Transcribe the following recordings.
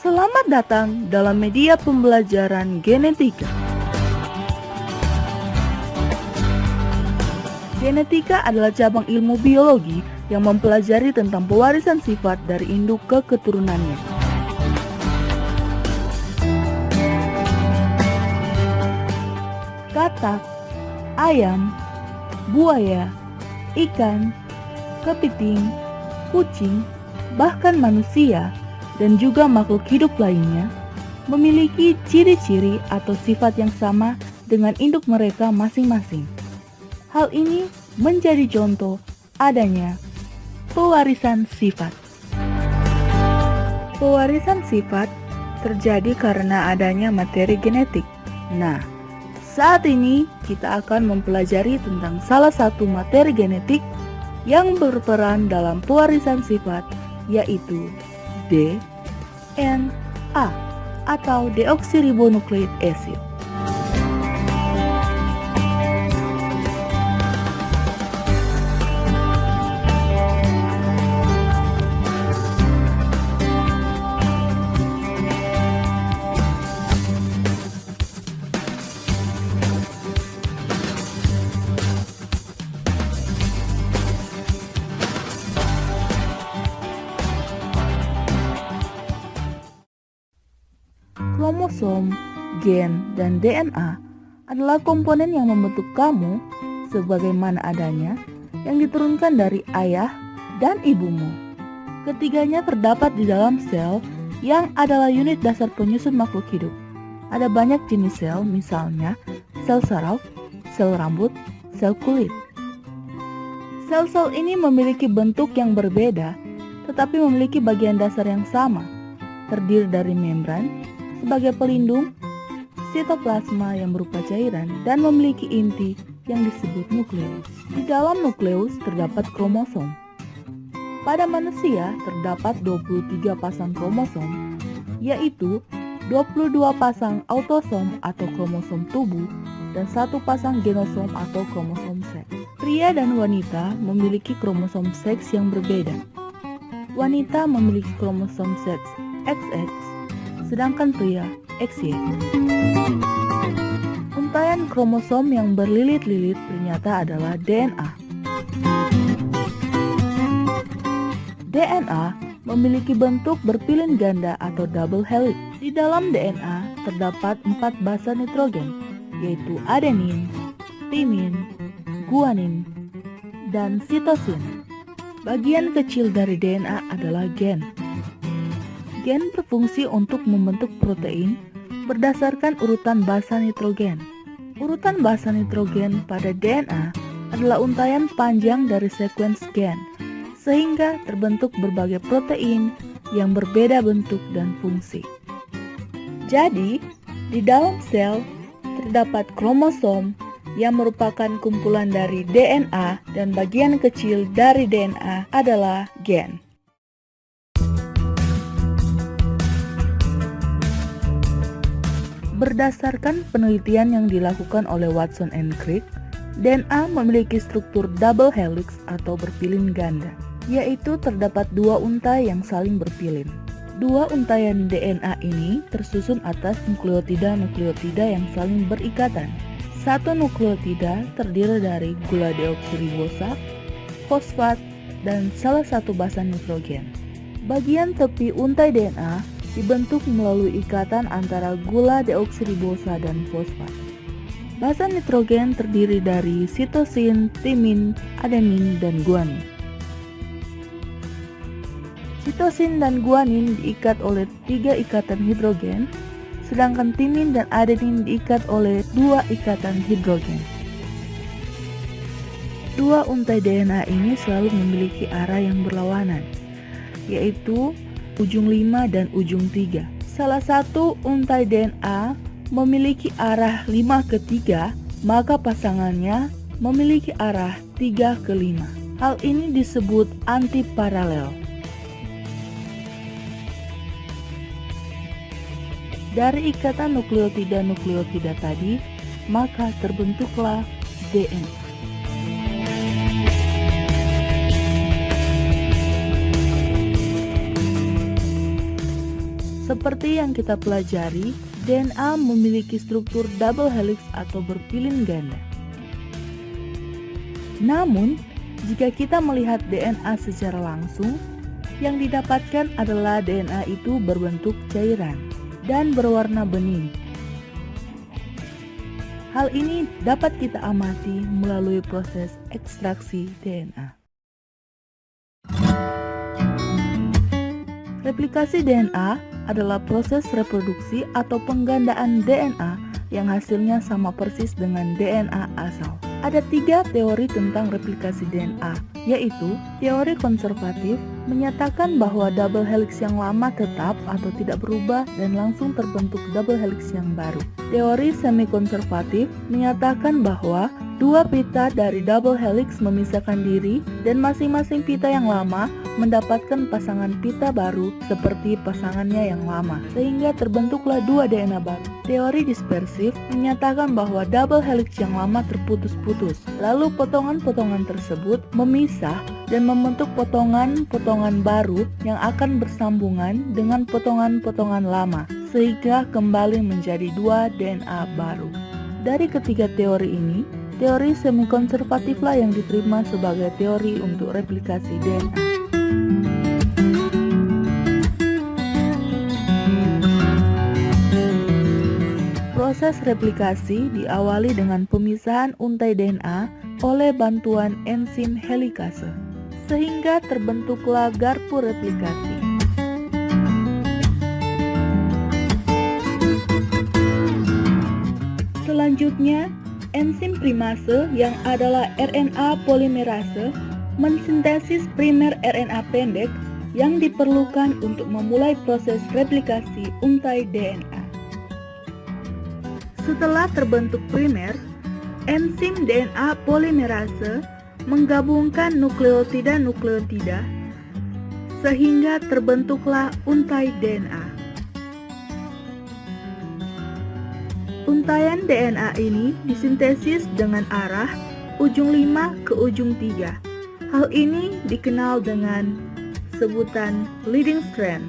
Selamat datang dalam media pembelajaran genetika. Genetika adalah cabang ilmu biologi yang mempelajari tentang pewarisan sifat dari induk ke keturunannya. Katak, ayam, buaya, ikan, kepiting, kucing, bahkan manusia, dan juga makhluk hidup lainnya memiliki ciri-ciri atau sifat yang sama dengan induk mereka masing-masing. Hal ini menjadi contoh adanya pewarisan sifat. Pewarisan sifat terjadi karena adanya materi genetik. Nah, saat ini kita akan mempelajari tentang salah satu materi genetik yang berperan dalam pewarisan sifat, yaitu DNA atau deoksiribonukleik acid. Kromosom, gen, dan DNA adalah komponen yang membentuk kamu sebagaimana adanya yang diturunkan dari ayah dan ibumu. Ketiganya terdapat di dalam sel yang adalah unit dasar penyusun makhluk hidup. Ada banyak jenis sel, misalnya sel saraf, sel rambut, sel kulit. Sel-sel ini memiliki bentuk yang berbeda, tetapi memiliki bagian dasar yang sama, terdiri dari membran sebagai pelindung, sitoplasma yang berupa cairan, dan memiliki inti yang disebut nukleus. Di dalam nukleus terdapat kromosom. Pada manusia terdapat 23 pasang kromosom, yaitu 22 pasang autosom atau kromosom tubuh dan 1 pasang genosom atau kromosom seks. Pria dan wanita memiliki kromosom seks yang berbeda. Wanita memiliki kromosom seks XX, sedangkan pria XY. Untaian kromosom yang berlilit-lilit ternyata adalah DNA. DNA memiliki bentuk berpilin ganda atau double helix. Di dalam DNA terdapat 4 basa nitrogen, yaitu adenin, timin, guanin, dan sitosin. Bagian kecil dari DNA adalah gen. Gen berfungsi untuk membentuk protein berdasarkan urutan basa nitrogen. Urutan basa nitrogen pada DNA adalah untaian panjang dari sekuens gen, sehingga terbentuk berbagai protein yang berbeda bentuk dan fungsi. Jadi, di dalam sel terdapat kromosom yang merupakan kumpulan dari DNA dan bagian kecil dari DNA adalah gen. Berdasarkan penelitian yang dilakukan oleh Watson and Crick, DNA memiliki struktur double helix atau berpilin ganda, yaitu terdapat 2 untai yang saling berpilin. 2 untaian DNA ini tersusun atas nukleotida-nukleotida yang saling berikatan. 1 nukleotida terdiri dari gula deoksiribosa, fosfat, dan salah satu basa nitrogen. Bagian tepi untai DNA dibentuk melalui ikatan antara gula deoksiribosa dan fosfat. Basa nitrogen terdiri dari sitosin, timin, adenin, dan guanin. Sitosin dan guanin diikat oleh 3 ikatan hidrogen, sedangkan timin dan adenin diikat oleh 2 ikatan hidrogen. 2 untai DNA ini selalu memiliki arah yang berlawanan, yaitu ujung 5 dan ujung 3. Salah satu untai DNA memiliki arah 5 ke 3, maka pasangannya memiliki arah 3 ke 5. Hal ini disebut antiparalel. Dari ikatan nukleotida-nukleotida tadi, maka terbentuklah DNA. Seperti yang kita pelajari, DNA memiliki struktur double helix atau berpilin ganda. Namun, jika kita melihat DNA secara langsung, yang didapatkan adalah DNA itu berbentuk cairan dan berwarna bening. Hal ini dapat kita amati melalui proses ekstraksi DNA. Replikasi DNA adalah proses reproduksi atau penggandaan DNA yang hasilnya sama persis dengan DNA asal. Ada 3 teori tentang replikasi DNA, yaitu teori konservatif menyatakan bahwa double helix yang lama tetap atau tidak berubah dan langsung terbentuk double helix yang baru. Teori semi-konservatif menyatakan bahwa 2 pita dari double helix memisahkan diri dan masing-masing pita yang lama mendapatkan pasangan pita baru seperti pasangannya yang lama, sehingga terbentuklah 2 DNA baru. Teori dispersif menyatakan bahwa double helix yang lama terputus-putus, lalu potongan-potongan tersebut memisah dan membentuk potongan-potongan baru yang akan bersambungan dengan potongan-potongan lama, sehingga kembali menjadi 2 DNA baru. Dari ketiga teori ini, teori semi-konservatiflah yang diterima sebagai teori untuk replikasi DNA. Proses replikasi diawali dengan pemisahan untai DNA oleh bantuan enzim helikase, sehingga terbentuklah garpu replikasi. Selanjutnya, enzim primase yang adalah RNA polimerase mensintesis primer RNA pendek yang diperlukan untuk memulai proses replikasi untai DNA. Setelah terbentuk primer, enzim DNA polimerase menggabungkan nukleotida-nukleotida sehingga terbentuklah untai DNA. Untaian DNA ini disintesis dengan arah ujung 5 ke ujung 3. Hal ini dikenal dengan sebutan leading strand.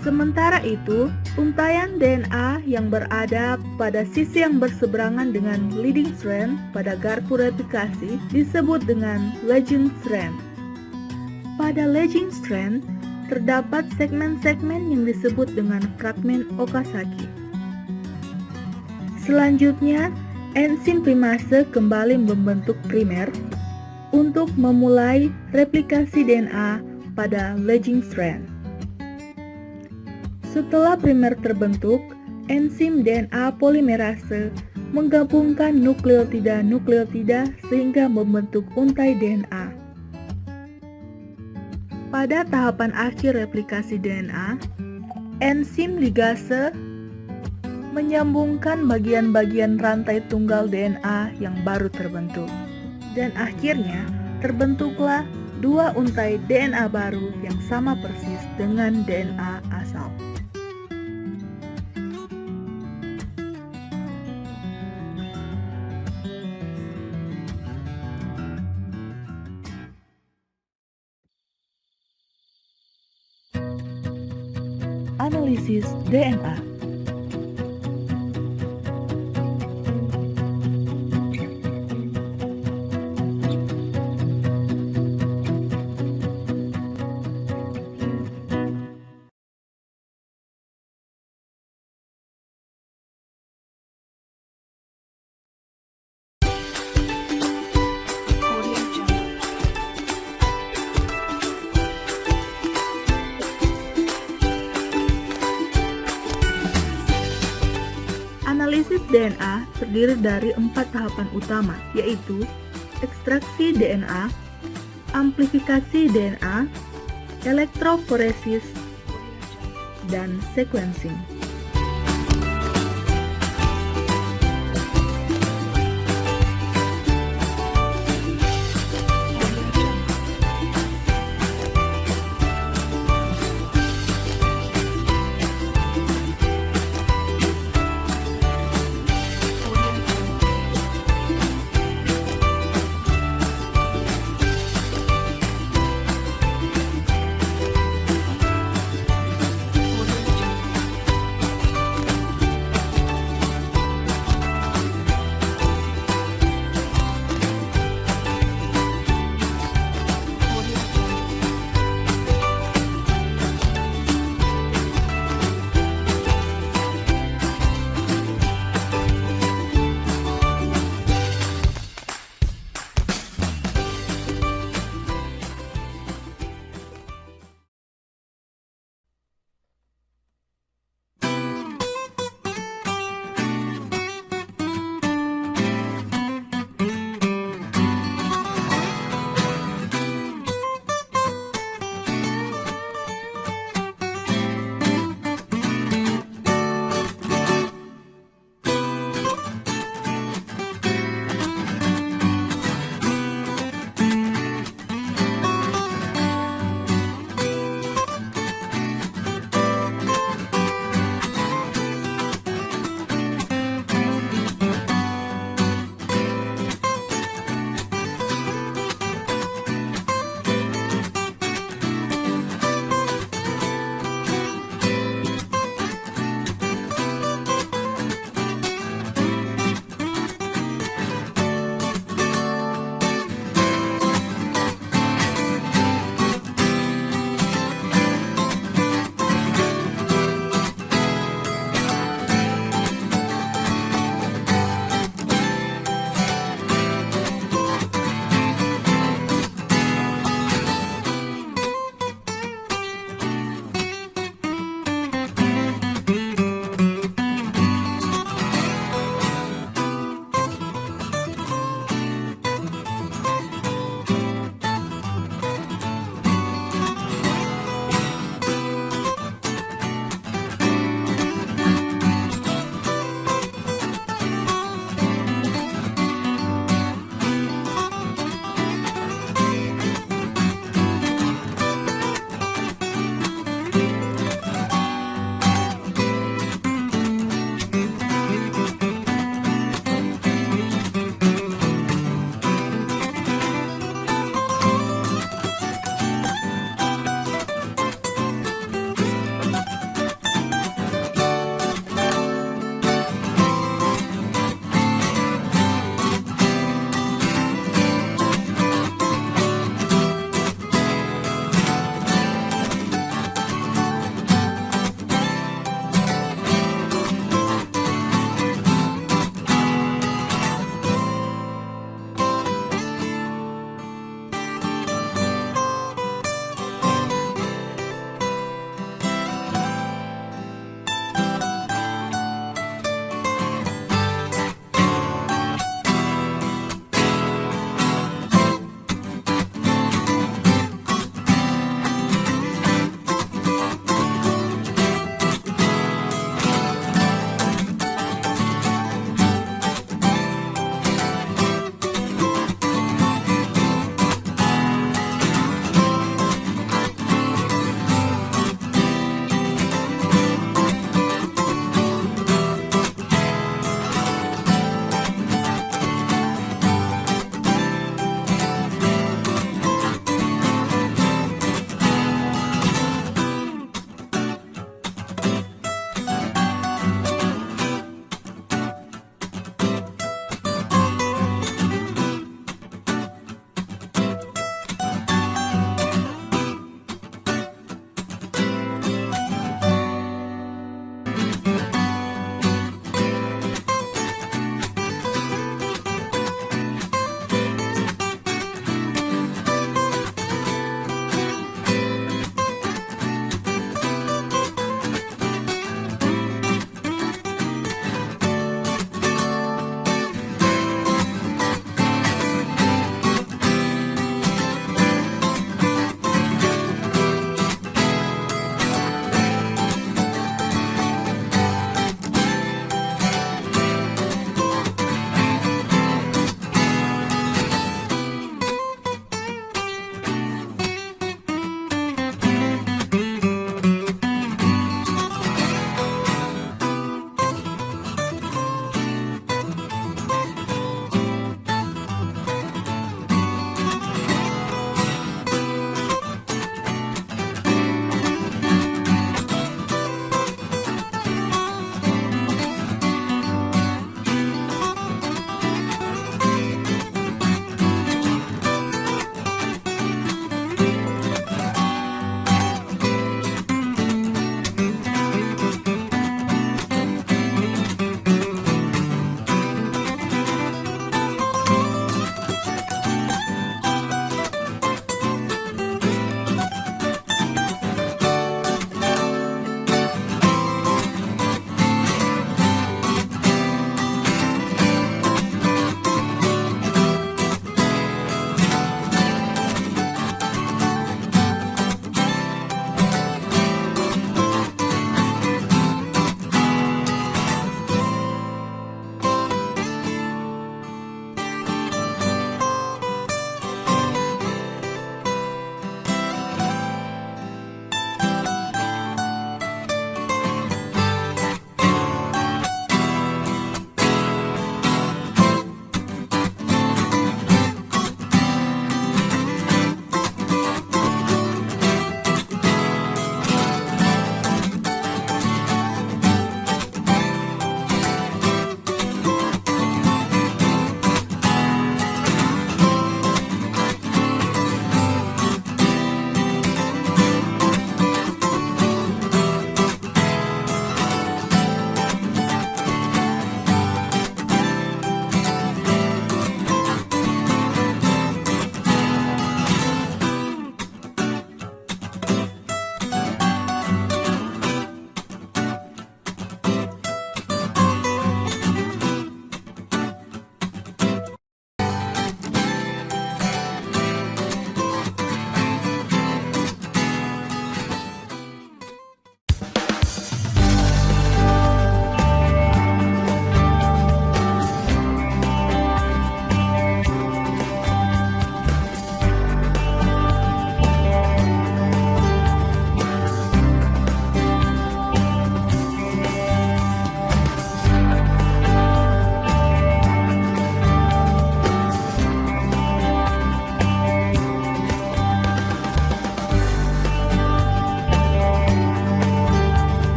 Sementara itu, untaian DNA yang berada pada sisi yang berseberangan dengan leading strand pada garpu replikasi disebut dengan lagging strand. Pada lagging strand, terdapat segmen-segmen yang disebut dengan fragmen Okazaki. Selanjutnya, enzim primase kembali membentuk primer untuk memulai replikasi DNA pada lagging strand. Setelah primer terbentuk, enzim DNA polimerase menggabungkan nukleotida-nukleotida sehingga membentuk untai DNA. Pada tahapan akhir replikasi DNA, enzim ligase menyambungkan bagian-bagian rantai tunggal DNA yang baru terbentuk. Dan akhirnya, terbentuklah 2 untai DNA baru yang sama persis dengan DNA asal. Analisis DNA. Analisis DNA terdiri dari 4 tahapan utama, yaitu ekstraksi DNA, amplifikasi DNA, elektroforesis, dan sequencing.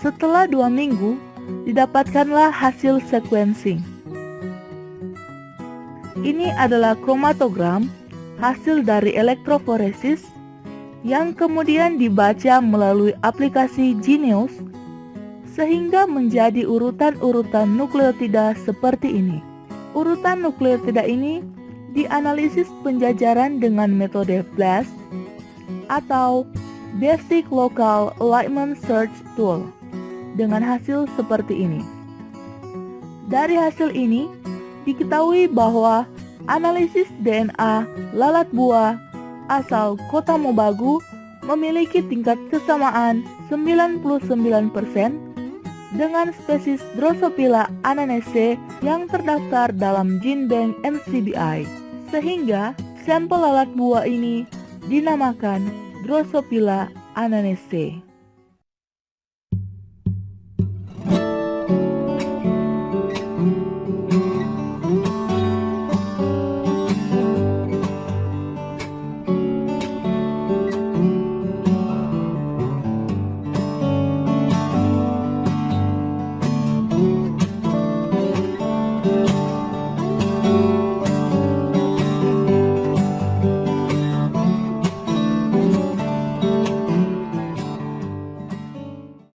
Setelah 2 minggu, didapatkanlah hasil sequencing. Ini adalah kromatogram, hasil dari elektroforesis, yang kemudian dibaca melalui aplikasi Genius, sehingga menjadi urutan-urutan nukleotida seperti ini. Urutan nukleotida ini dianalisis penjajaran dengan metode BLAST atau Basic Local Alignment Search Tool dengan hasil seperti ini. Dari hasil ini, diketahui bahwa analisis DNA lalat buah asal Kota Mobagu memiliki tingkat kesamaan 99% dengan spesies Drosophila ananaceae yang terdaftar dalam GenBank NCBI, sehingga sampel lalat buah ini dinamakan Drosophila ananaceae.